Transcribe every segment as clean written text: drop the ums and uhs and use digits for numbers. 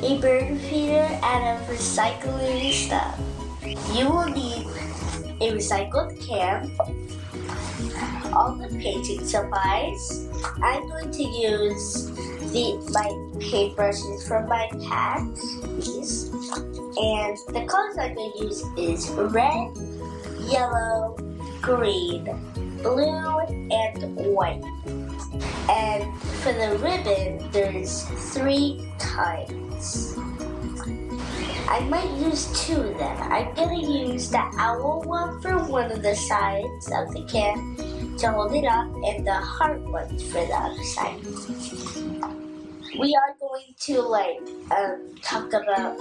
a bird feeder, and a recycling stuff. You will need a recycled can, all the painting supplies. I'm going to use my paintbrushes from my pack, these. And the colors I'm going to use is red, yellow, green, blue, and white. And for the ribbon, there's 3 kinds. I might use 2 of them. I'm going to use the owl one for one of the sides of the can to hold it up, and the heart one for the other side. We are going to talk about,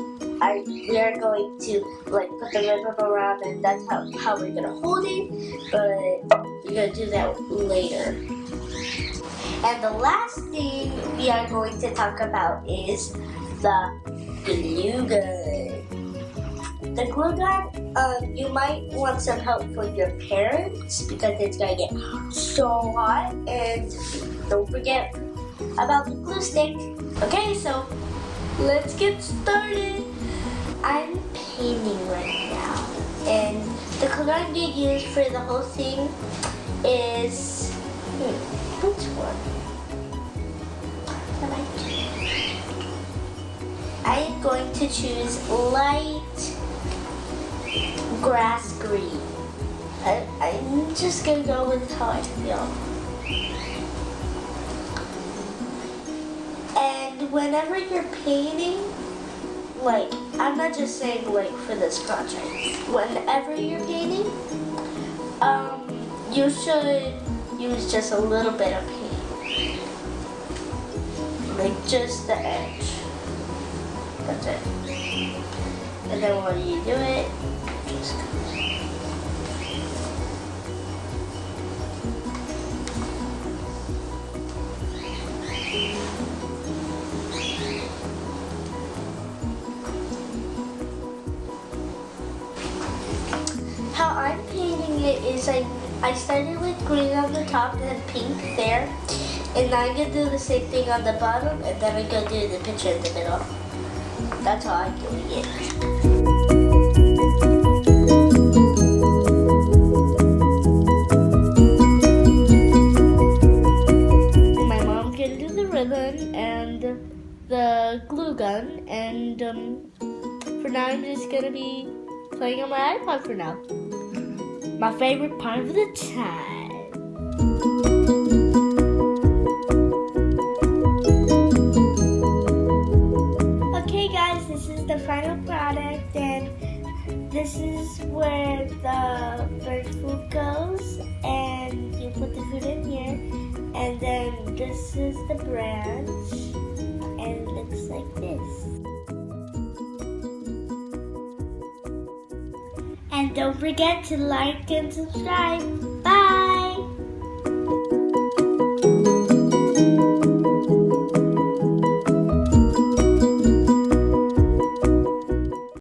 we are going to put the ribbon around, and that's how we're going to hold it, but we're going to do that later. And the last thing we are going to talk about is the glue gun. The glue gun, you might want some help from your parents because it's going to get so hot. And don't forget about the glue stick. Okay, so let's get started. I'm painting right now, and the color I'm going to use for the whole thing is, which one? I am going to choose light grass green. I'm just going to go with how I feel. And whenever you're painting, I'm not just saying for this project. Whenever you're painting, you should use just a little bit of paint. Just the edge. That's it. And then when you do it, just how I'm painting it is I started with green on the top and then pink there. And now I'm going to do the same thing on the bottom, and then I'm going to do the picture in the middle. That's how I'm doing it. My mom's going to do the ribbon and the glue gun, and for now I'm just going to be playing on my iPod for now. My favorite part of the time. Okay guys, this is the final product, and this is where the bird food goes, and you put the food in here, and then this is the branch, and it looks like this. And don't forget to like and subscribe.